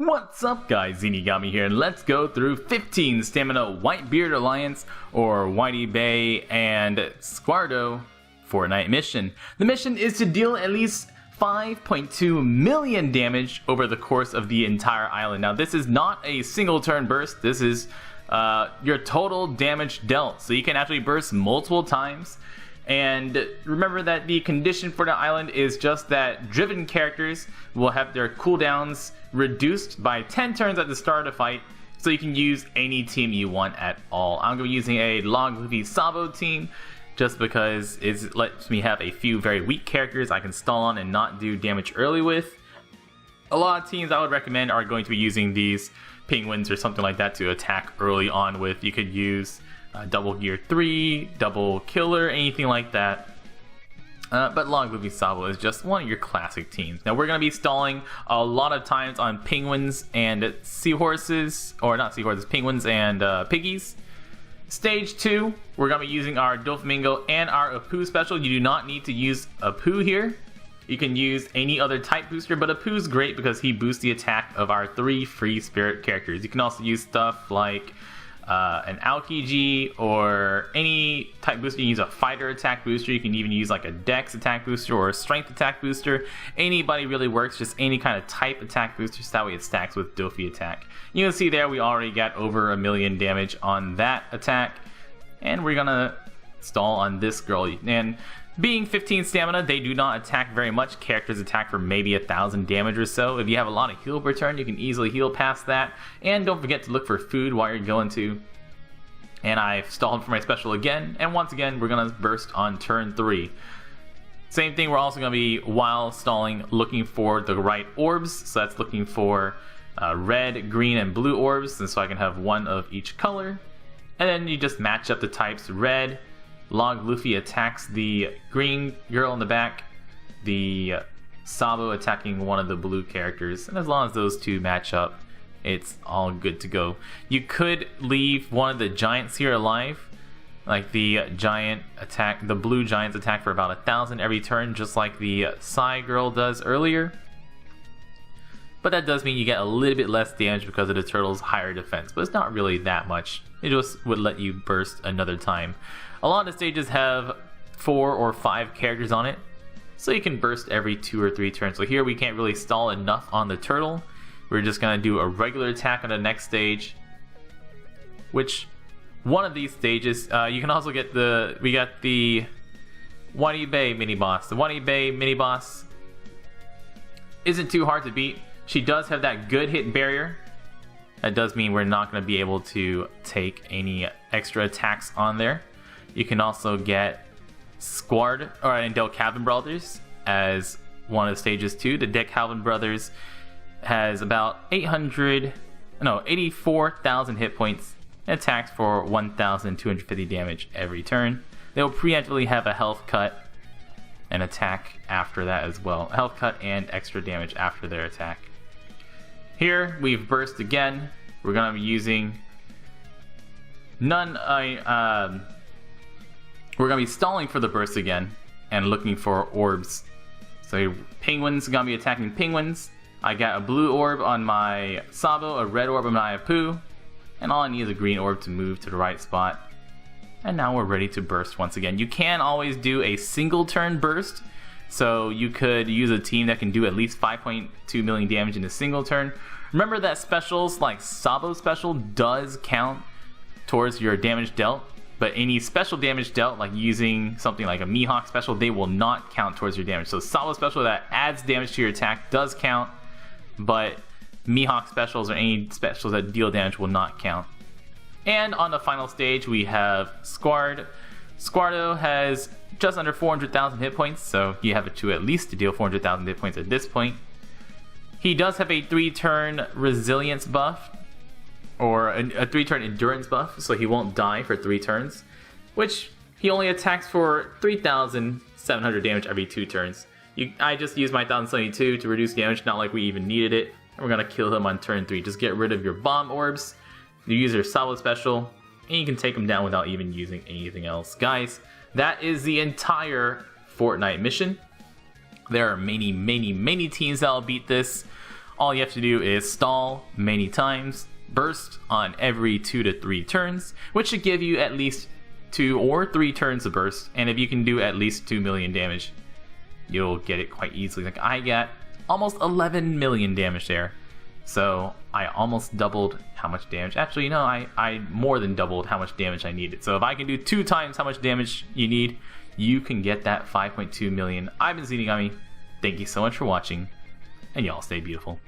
What's up guys, Zenigami here, and let's go through 15 Stamina Whitebeard Alliance or Whitey Bay and Squardo Fortnite mission. The mission is to deal at least 5.2 million damage over the course of the entire island. Now this is not a single turn burst, this is your total damage dealt, so you can actually burst multiple times. And remember that the condition for the island is just that driven characters will have their cooldowns reduced by 10 turns at the start of the fight, so you can use any team you want at all. I'm going to be using a Log Luffy Sabo team just because it lets me have a few very weak characters I can stall on and not do damage early with. A lot of teams I would recommend are going to be using these penguins or something like that to attack early on with. You could use double gear 3, double killer, anything like that. But Log Luffy Sabo is just one of your classic teams. Now we're going to be stalling a lot of times on penguins and seahorses, or not seahorses, penguins and piggies. Stage 2, we're going to be using our Doflamingo and our Apu special. You do not need to use Apu here. You can use any other type booster, but Apu's great because he boosts the attack of our 3 free spirit characters. You can also use stuff like an Aokiji or any type booster. You can use a fighter attack booster. You can even use like a dex attack booster or a strength attack booster. Anybody really works, just any kind of type attack booster, so that way it stacks with Dofi attack. You can see there we already got over 1 million damage on that attack, and we're gonna stall on this girl. And being 15 stamina, they do not attack very much. Characters attack for maybe 1,000 damage or so. If you have a lot of heal per turn, you can easily heal past that. And don't forget to look for food while you're going to. And I've stalled for my special again. And once again, we're going to burst on turn 3. Same thing, we're also going to be, while stalling, looking for the right orbs. So that's looking for red, green, and blue orbs. And so I can have one of each color. And then you just match up the types. Red, Log Luffy attacks the green girl in the back, the Sabo attacking one of the blue characters, and as long as those two match up, it's all good to go. You could leave one of the giants here alive, like the giant attack, the blue giants attack for about 1,000 every turn, just like the Psy girl does earlier. But that does mean you get a little bit less damage because of the turtle's higher defense, but it's not really that much. It just would let you burst another time. A lot of the stages have 4 or 5 characters on it, so you can burst every 2 or 3 turns. So here we can't really stall enough on the turtle. We're just going to do a regular attack on the next stage, which one of these stages, you can also get we got the Whitey Bay mini-boss. The Whitey Bay mini-boss isn't too hard to beat. She does have that good hit barrier. That does mean we're not going to be able to take any extra attacks on there. You can also get Squardo and Del Calvin Brothers as one of the stages too. The Del Calvin Brothers has about 84,000 hit points and attacks for 1,250 damage every turn. They'll preemptively have a health cut and attack after that as well. A health cut and extra damage after their attack. Here we've burst again. We're going to be using we're going to be stalling for the burst again and looking for orbs. So penguins are going to be attacking penguins. I got a blue orb on my Sabo, a red orb on my Apu, and all I need is a green orb to move to the right spot. And now we're ready to burst once again. You can always do a single turn burst, so you could use a team that can do at least 5.2 million damage in a single turn. Remember that specials like Sabo special does count towards your damage dealt, but any special damage dealt, like using something like a Mihawk special, they will not count towards your damage. So Sabo special that adds damage to your attack does count, but Mihawk specials or any specials that deal damage will not count. And on the final stage we have Squardo. Squardo has just under 400,000 hit points, so you have to at least deal 400,000 hit points at this point. He does have a 3-turn resilience buff, or a 3-turn endurance buff, so he won't die for 3 turns, which he only attacks for 3,700 damage every 2 turns. I just used my 1,072 to reduce damage, not like we even needed it, and we're going to kill him on turn 3. Just get rid of your bomb orbs, you use your Sabo special, and you can take him down without even using anything else. Guys, that is the entire Fortnite mission. There are many teams that will beat this. all you have to do is stall many times, burst on every 2 to 3 turns, which should give you at least 2 or 3 turns of burst, and if you can do at least 2 million damage, you'll get it quite easily. Like, I got almost 11 million damage there, so I almost doubled how much damage. Actually, no, I more than doubled how much damage I needed. So if I can do 2 times how much damage you need, you can get that 5.2 million. I've been Zenigami. Thank you so much for watching, and y'all stay beautiful.